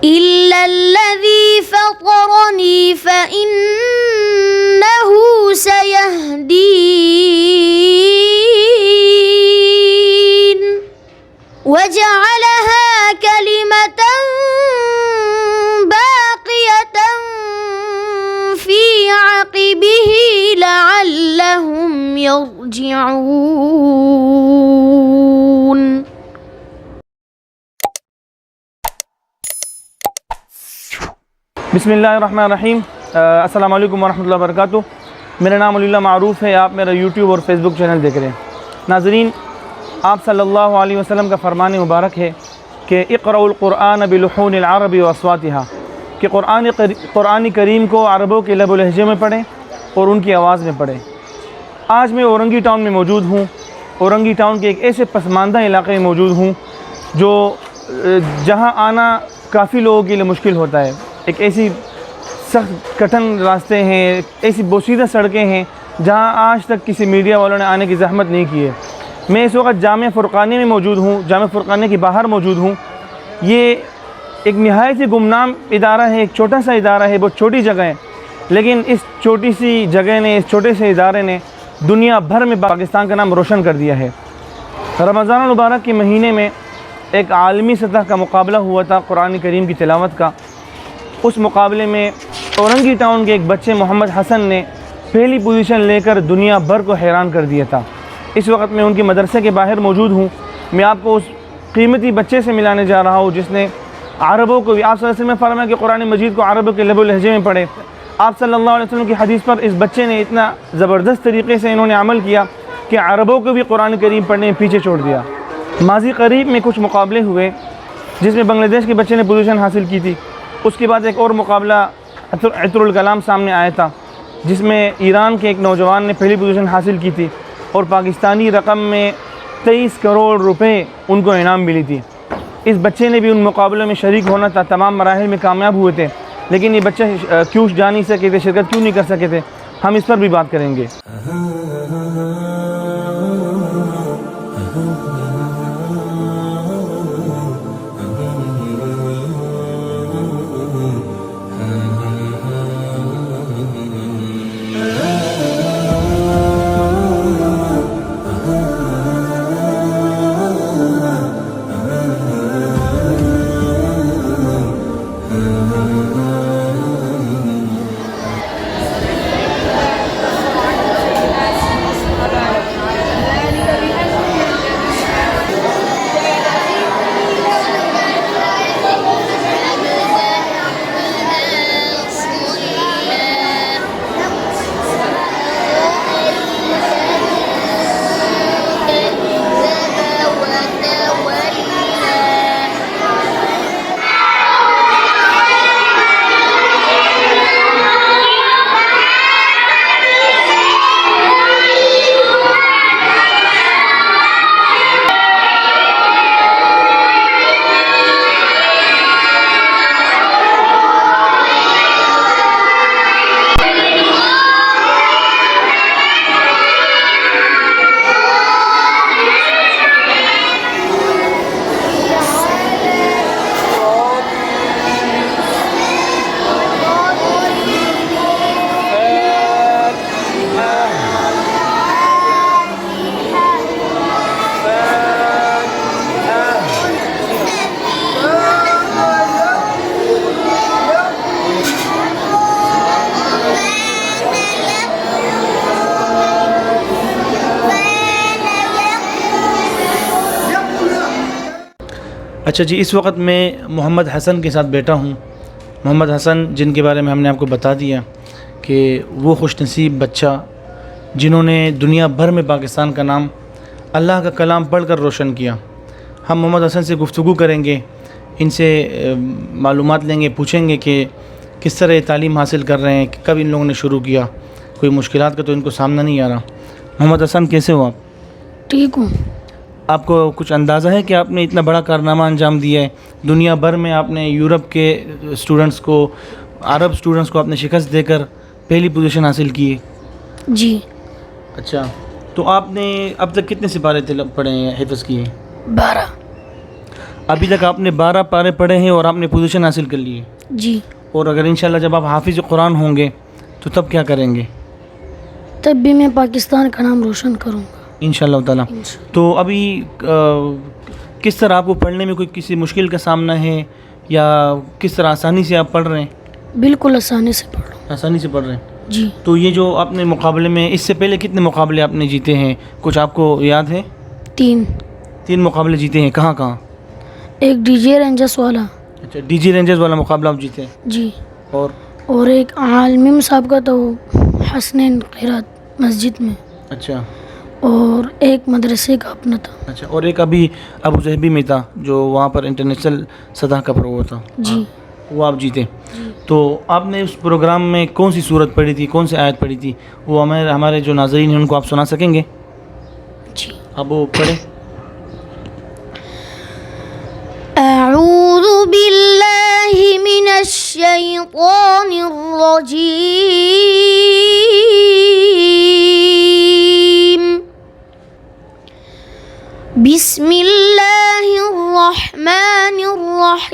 إلا الذي فطرني فإنه سيهدين وجعلها كلمة باقية في عقبه لعلهم يرجعون. بسم اللہ الرحمن الرحیم. السلام علیکم ورحمۃ اللہ وبرکاتہ. میرا نام علی اللہ معروف ہے. آپ میرا یوٹیوب اور فیس بک چینل دیکھ رہے ہیں. ناظرین، آپ صلی اللہ علیہ وسلم کا فرمان مبارک ہے کہ اقرؤوا القرآن بلحون العرب واصواتها، کہ قرآن کریم کو عربوں کے لب و لہجے میں پڑھیں اور ان کی آواز میں پڑھیں. آج میں اورنگی ٹاؤن میں موجود ہوں. اورنگی ٹاؤن کے ایک ایسے پسماندہ علاقے میں موجود ہوں جو جہاں آنا کافی لوگوں کے لیے مشکل ہوتا ہے. ایک ایسی سخت کٹھن راستے ہیں، ایسی بوسیدہ سڑکیں ہیں جہاں آج تک کسی میڈیا والوں نے آنے کی زحمت نہیں کی ہے. میں اس وقت جامعہ فرقانی میں موجود ہوں. جامعہ فرقانی کے باہر موجود ہوں. یہ ایک نہایت ہی گمنام ادارہ ہے، ایک چھوٹا سا ادارہ ہے، بہت چھوٹی جگہ ہے، لیکن اس چھوٹی سی جگہ نے، اس چھوٹے سے ادارے نے دنیا بھر میں پاکستان کا نام روشن کر دیا ہے. رمضان المبارک کے مہینے میں ایک عالمی سطح کا مقابلہ ہوا تھا قرآن کریم کی تلاوت کا. اس مقابلے میں اورنگی ٹاؤن کے ایک بچے محمد حسن نے پہلی پوزیشن لے کر دنیا بھر کو حیران کر دیا تھا. اس وقت میں ان کے مدرسے کے باہر موجود ہوں. میں آپ کو اس قیمتی بچے سے ملانے جا رہا ہوں جس نے عربوں کو بھی، آپ صلی اللہ علیہ وسلم نے فرمایا کہ قرآن مجید کو عربوں کے لب و لہجے میں پڑھے. آپ صلی اللہ علیہ وسلم کی حدیث پر اس بچے نے اتنا زبردست طریقے سے انہوں نے عمل کیا کہ عربوں کو بھی قرآن کریم پڑھنے میں پیچھے چھوڑ دیا. ماضی قریب میں کچھ مقابلے ہوئے جس میں بنگلہ دیش کے بچے نے پوزیشن حاصل کی تھی. اس کے بعد ایک اور مقابلہ عطر الکلام سامنے آیا تھا جس میں ایران کے ایک نوجوان نے پہلی پوزیشن حاصل کی تھی اور پاکستانی رقم میں 23 کروڑ روپے ان کو انعام ملی تھی. اس بچے نے بھی ان مقابلوں میں شریک ہونا تھا، تمام مراحل میں کامیاب ہوئے تھے، لیکن یہ بچہ کیوں جا نہیں سکے تھے، شرکت کیوں نہیں کر سکے تھے، ہم اس پر بھی بات کریں گے. اچھا جی، اس وقت میں محمد حسن کے ساتھ بیٹھا ہوں. محمد حسن جن کے بارے میں ہم نے آپ کو بتا دیا کہ وہ خوش نصیب بچہ جنہوں نے دنیا بھر میں پاکستان کا نام اللہ کا کلام پڑھ کر روشن کیا. ہم محمد حسن سے گفتگو کریں گے، ان سے معلومات لیں گے، پوچھیں گے کہ کس طرح تعلیم حاصل کر رہے ہیں، کب ان لوگوں نے شروع کیا، کوئی مشکلات کا تو ان کو سامنا نہیں آ رہا. محمد حسن کیسے ہو آپ؟ ٹھیک ہوں. آپ کو کچھ اندازہ ہے کہ آپ نے اتنا بڑا کارنامہ انجام دیا ہے؟ دنیا بھر میں آپ نے یورپ کے اسٹوڈنٹس کو، عرب اسٹوڈنٹس کو آپ نے شکست دے کر پہلی پوزیشن حاصل کی ہے. جی. اچھا، تو آپ نے اب تک کتنے سپارے پڑھے ہیں، حفظ کیے ہیں؟ 12. ابھی تک آپ نے 12 پارے پڑھے ہیں اور آپ نے پوزیشن حاصل کر لی ہے. جی. اور اگر انشاءاللہ جب آپ حافظ قرآن ہوں گے تو تب کیا کریں گے؟ تب بھی میں پاکستان کا نام روشن کروں گا انشاءاللہ تعالیٰ. تو ابھی کس طرح آپ کو پڑھنے میں کوئی کسی مشکل کا سامنا ہے یا کس طرح آسانی سے آپ پڑھ رہے ہیں؟ بالکل آسانی سے پڑھ رہا ہوں. آسانی سے پڑھ رہے ہیں. جی. تو یہ جو آپ نے مقابلے میں اس سے پہلے کتنے مقابلے آپ نے جیتے ہیں کچھ آپ کو یاد ہے؟ 3 مقابلے جیتے ہیں. کہاں کہاں؟ ایک ڈی جے رینجرس والا. اچھا ڈی جی رینجرز والا مقابلہ آپ جیتے ہیں. جی. اور ایک عالمی مسابقہ تھا وہ حسنین قرات مسجد میں. اچھا. اور ایک مدرسے کا اپنا تھا. اچھا. اور ایک ابھی ابو ظہبی میں تھا جو وہاں پر انٹرنیشنل سطح کا پروگرام تھا. جی. وہ آپ جیتے. تو آپ نے اس پروگرام میں کون سی سورت پڑھی تھی، کون سی آیت پڑھی تھی، وہ ہمارے جو ناظرین ہیں ان کو آپ سنا سکیں گے؟ جی. اب وہ پڑھیں. اعوذ باللہ من الشیطان الرجیم. بسم اللہ الرحمن الرحیم.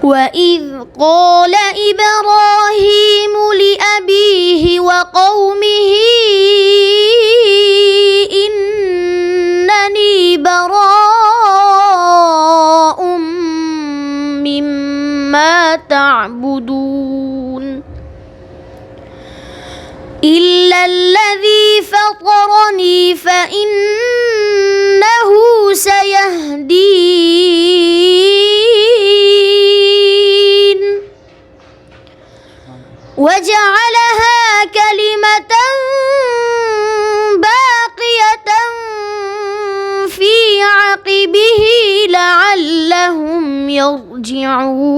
وَإِذْ قَالَ إِبْرَاهِيمُ لِأَبِيهِ وَقَوْمِهِ إِنَّنِي بَرَاءٌ مِّمَّا تَعْبُدُونَ إِلَّا الَّذِي فَطَرَنِي فَإِنَّهُ سَيَهْدِينِ. وَجَعَلَهَا كَلِمَةً بَاقِيَةً فِي عَقِبِهِ لَعَلَّهُمْ يَرْجِعُونَ.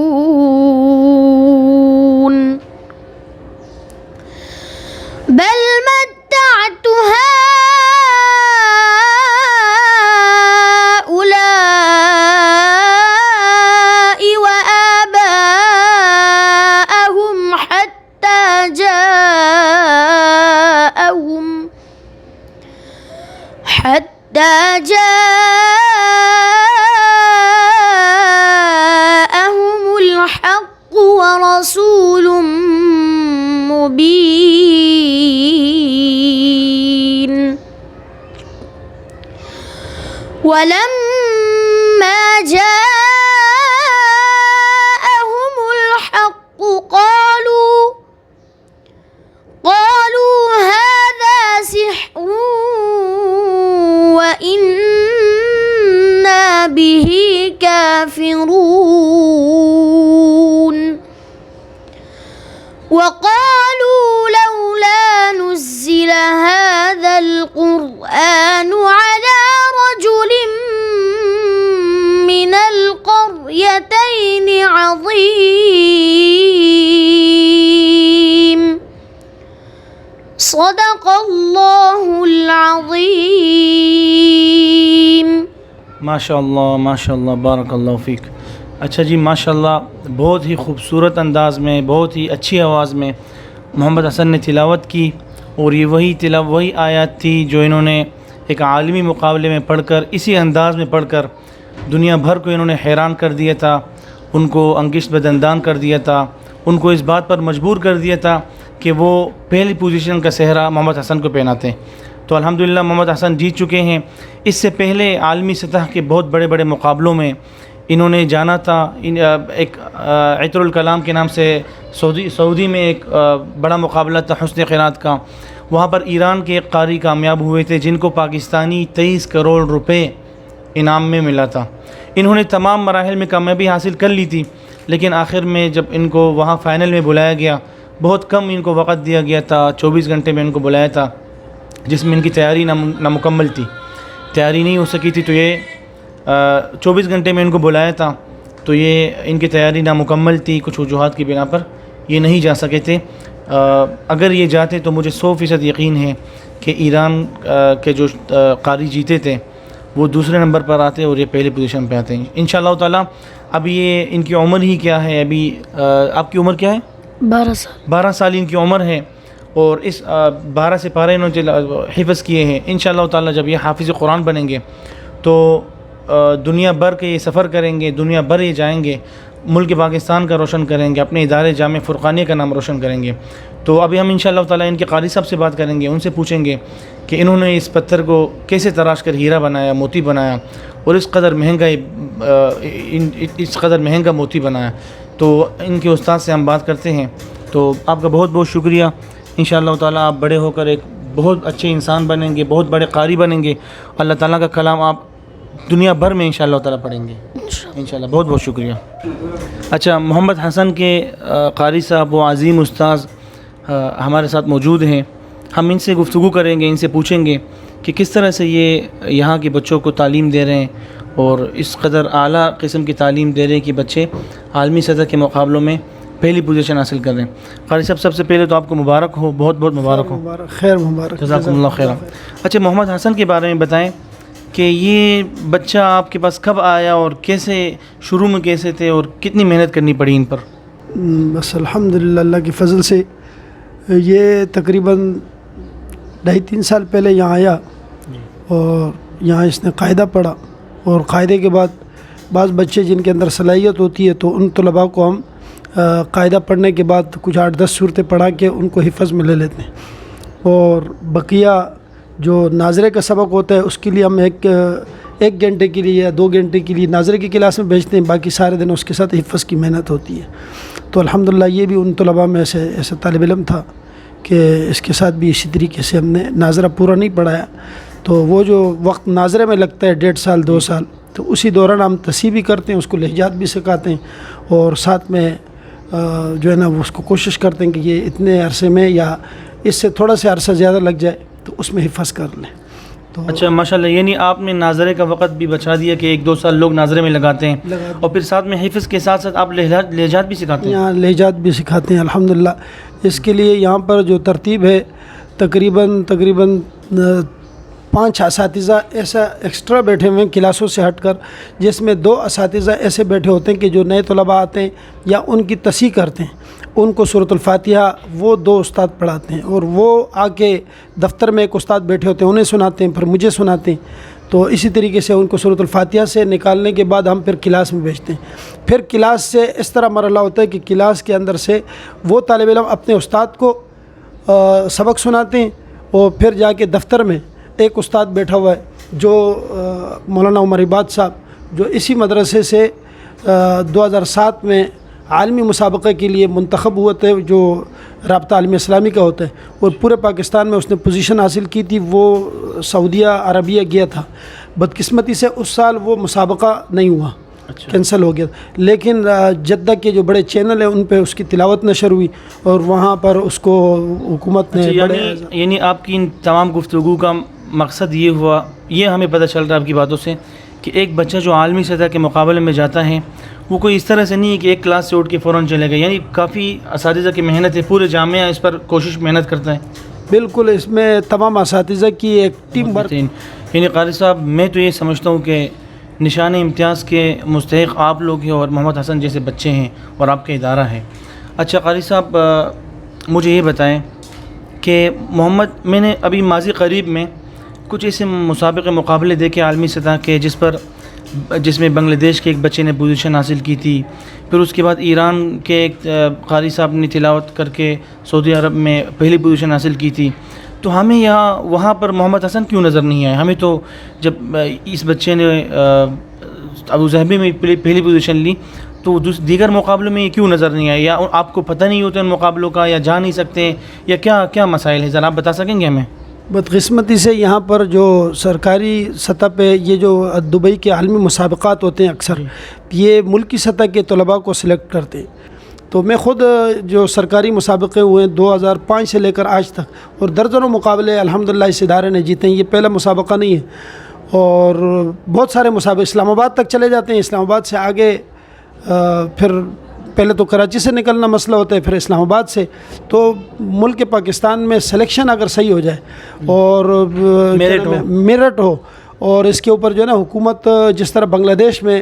بَلْ مَتَّعْتُ هَؤُلَاءِ وَآبَاءَهُمْ حَتَّى جاءهم الحق ورسول مبين. ولما جاءهم الحق قالوا هذا سحر وإنا به كافرون. وقالوا لولا نزل هذا القرآن على رجل من القريتين عظيم. صدق اللہ العظیم. ماشاء اللہ بارک اللہ فیک. اچھا جی ماشاءاللہ بہت ہی خوبصورت انداز میں بہت ہی اچھی آواز میں محمد حسن نے تلاوت کی. اور یہ وہی آیات تھی جو انہوں نے ایک عالمی مقابلے میں پڑھ کر اسی انداز میں پڑھ کر دنیا بھر کو انہوں نے حیران کر دیا تھا، ان کو انگشت بدندان کر دیا تھا، ان کو اس بات پر مجبور کر دیا تھا کہ وہ پہلی پوزیشن کا صحرا محمد حسن کو پہناتے ہیں. تو الحمدللہ محمد حسن جیت چکے ہیں. اس سے پہلے عالمی سطح کے بہت بڑے بڑے مقابلوں میں انہوں نے جانا تھا. ایک عطر الکلام کے نام سے سعودی میں ایک بڑا مقابلہ تھا حسن قرات کا. وہاں پر ایران کے ایک قاری کامیاب ہوئے تھے جن کو پاکستانی 23 کروڑ روپے انعام میں ملا تھا. انہوں نے تمام مراحل میں کامیابی حاصل کر لی تھی، لیکن آخر میں جب ان کو وہاں فائنل میں بلایا گیا، بہت کم ان کو وقت دیا گیا تھا، 24 گھنٹے میں ان کو بلایا تھا، جس میں ان کی تیاری نامکمل تھی، تیاری نہیں ہو سکی تھی. تو یہ 24 گھنٹے میں ان کو بلایا تھا، تو یہ ان کی تیاری نامکمل تھی، کچھ وجوہات کی بنا پر یہ نہیں جا سکے تھے. اگر یہ جاتے تو مجھے 100% یقین ہے کہ ایران کے جو قاری جیتے تھے وہ دوسرے نمبر پر آتے اور یہ پہلی پوزیشن پہ آتے ہیں انشاءاللہ تعالیٰ. اب یہ ان کی عمر ہی کیا ہے؟ ابھی آپ کی عمر کیا ہے؟ 12 سال 12 سال ان کی عمر ہے، اور اس 12 سے پارے انہوں نے حفظ کیے ہیں۔ انشاءاللہ تعالی جب یہ حافظ قرآن بنیں گے تو دنیا بھر کے یہ سفر کریں گے، دنیا بھر یہ جائیں گے، ملک پاکستان کا روشن کریں گے، اپنے ادارے جامع فرقانیہ کا نام روشن کریں گے۔ تو ابھی ہم انشاءاللہ تعالی ان کے قاری صاحب سے بات کریں گے، ان سے پوچھیں گے کہ انہوں نے اس پتھر کو کیسے تراش کر ہیرا بنایا، موتی بنایا، اور اس قدر مہنگا موتی بنایا۔ تو ان کے استاد سے ہم بات کرتے ہیں۔ تو آپ کا بہت بہت شکریہ۔ انشاءاللہ تعالی آپ بڑے ہو کر ایک بہت اچھے انسان بنیں گے، بہت بڑے قاری بنیں گے، اللہ تعالیٰ کا کلام آپ دنیا بھر میں انشاءاللہ تعالی پڑھیں گے انشاءاللہ۔ بہت بہت شکریہ۔ اچھا، محمد حسن کے قاری صاحب وہ عظیم استاذ ہمارے ساتھ موجود ہیں۔ ہم ان سے گفتگو کریں گے، ان سے پوچھیں گے کہ کس طرح سے یہ یہاں کے بچوں کو تعلیم دے رہے ہیں، اور اس قدر اعلیٰ قسم کی تعلیم دے رہے ہیں کہ بچے عالمی سطح کے مقابلوں میں پہلی پوزیشن حاصل کر رہے ہیں۔ قاری صاحب، سب سے پہلے تو آپ کو مبارک ہو، بہت بہت مبارک ہو، خیر مبارک، جزاکم اللہ خیر۔ اچھا، محمد حسن کے بارے میں بتائیں کہ یہ بچہ آپ کے پاس کب آیا، اور کیسے شروع میں کیسے تھے، اور کتنی محنت کرنی پڑی ان پر؟ بس الحمدللہ اللہ کی فضل سے یہ تقریباً 2.5-3 سال پہلے یہاں آیا، اور یہاں اس نے قاعدہ پڑھا، اور قاعدے کے بعد بعض بچے جن کے اندر صلاحیت ہوتی ہے تو ان طلباء کو ہم قاعدہ پڑھنے کے بعد کچھ 8-10 صورتیں پڑھا کے ان کو حفظ میں لے لیتے ہیں، اور بقیہ جو ناظرے کا سبق ہوتا ہے اس کے لیے ہم ایک گھنٹے کے لیے یا 2 گھنٹے کے لیے ناظرے کی کلاس میں بھیجتے ہیں، باقی سارے دن اس کے ساتھ حفظ کی محنت ہوتی ہے۔ تو الحمدللہ یہ بھی ان طلباء میں ایسے طالب علم تھا کہ اس کے ساتھ بھی اسی طریقے سے ہم نے ناظرہ پورا نہیں پڑھایا، تو وہ جو وقت ناظرے میں لگتا ہے 1.5 سال 2 سال، تو اسی دوران ہم تصحیح بھی کرتے ہیں، اس کو لہجات بھی سکھاتے ہیں، اور ساتھ میں جو ہے نا وہ اس کو کوشش کرتے ہیں کہ یہ اتنے عرصے میں یا اس سے تھوڑا سا عرصہ زیادہ لگ جائے تو اس میں حفظ کر لیں۔ تو اچھا، ماشاءاللہ، یعنی آپ نے ناظرے کا وقت بھی بچا دیا کہ 1-2 سال لوگ ناظرے میں لگاتے ہیں، اور پھر ساتھ میں حفظ کے ساتھ ساتھ آپ لہجات بھی سکھاتے ہیں؟ یہاں لہجات بھی سکھاتے ہیں الحمدللہ۔ اس کے لیے یہاں پر جو ترتیب ہے تقریباً 5 اساتذہ ایسا ایکسٹرا بیٹھے ہوئے ہیں کلاسوں سے ہٹ کر، جس میں 2 اساتذہ ایسے بیٹھے ہوتے ہیں کہ جو نئے طلباء آتے ہیں یا ان کی تصحیح کرتے ہیں، ان کو سورۃ الفاتحہ وہ 2 استاد پڑھاتے ہیں، اور وہ آ کے دفتر میں ایک استاد بیٹھے ہوتے ہیں، انہیں سناتے ہیں، پھر مجھے سناتے ہیں۔ تو اسی طریقے سے ان کو سورۃ الفاتحہ سے نکالنے کے بعد ہم پھر کلاس میں بھیجتے ہیں۔ پھر کلاس سے اس طرح مرحلہ ہوتا ہے کہ کلاس کے اندر سے وہ طالب علم اپنے استاد کو سبق سناتے ہیں، اور پھر جا کے دفتر میں ایک استاد بیٹھا ہوا ہے جو مولانا عمر عباد صاحب، جو اسی مدرسے سے 2007 میں عالمی مسابقے کے لیے منتخب ہوئے تھے، جو رابطہ عالمی اسلامی کا ہوتا ہے، اور پورے پاکستان میں اس نے پوزیشن حاصل کی تھی۔ وہ سعودیہ عربیہ گیا تھا، بدقسمتی سے اس سال وہ مسابقہ نہیں ہوا، کینسل ہو گیا، لیکن جدہ کے جو بڑے چینل ہیں ان پہ اس کی تلاوت نشر ہوئی، اور وہاں پر اس کو حکومت نے یعنی آپ کی ان تمام گفتگو کا مقصد یہ ہوا، یہ ہمیں پتہ چل رہا ہے آپ کی باتوں سے کہ ایک بچہ جو عالمی سطح کے مقابلے میں جاتا ہے وہ کوئی اس طرح سے نہیں ہے کہ ایک کلاس سے اٹھ کے فوراً چلے گئے، یعنی کافی اساتذہ کی محنت ہے، پورے جامعہ اس پر کوشش محنت کرتا ہے۔ بالکل، اس میں تمام اساتذہ کی ایک ٹیم ورک۔ یعنی قاری صاحب، میں تو یہ سمجھتا ہوں کہ نشان امتیاز کے مستحق آپ لوگ ہیں، اور محمد حسن جیسے بچے ہیں، اور آپ کا ادارہ ہے۔ اچھا قاری صاحب، مجھے یہ بتائیں کہ میں نے ابھی ماضی قریب میں کچھ ایسے مسابقے مقابلے دیکھے عالمی سطح کے جس میں بنگلہ دیش کے ایک بچے نے پوزیشن حاصل کی تھی، پھر اس کے بعد ایران کے ایک قاری صاحب نے تلاوت کر کے سعودی عرب میں پہلی پوزیشن حاصل کی تھی۔ تو ہمیں وہاں پر محمد حسن کیوں نظر نہیں آئے؟ ہمیں تو جب اس بچے نے ابوظہبی میں پہلی پوزیشن لی تو دیگر مقابلوں میں یہ کیوں نظر نہیں آئے؟ یا آپ کو پتہ نہیں ہوتا ان مقابلوں کا، یا جا نہیں سکتے، یا کیا مسائل ہیں؟ ذرا آپ بتا سکیں گے ہمیں؟ بدقسمتی سے یہاں پر جو سرکاری سطح پہ یہ جو دبئی کے عالمی مسابقات ہوتے ہیں، اکثر یہ ملکی سطح کے طلباء کو سلیکٹ کرتے ہیں۔ تو میں خود جو سرکاری مسابقے ہوئے ہیں 2005 سے لے کر آج تک، اور درجنوں مقابلے الحمدللہ اس ادارے نے جیتے ہیں، یہ پہلا مسابقہ نہیں ہے، اور بہت سارے مسابقے اسلام آباد تک چلے جاتے ہیں، اسلام آباد سے آگے پھر پہلے تو کراچی سے نکلنا مسئلہ ہوتا ہے، پھر اسلام آباد سے۔ تو ملک پاکستان میں سلیکشن اگر صحیح ہو جائے اور میرٹ ہو، اور اس کے اوپر جو ہے نا حکومت جس طرح بنگلہ دیش میں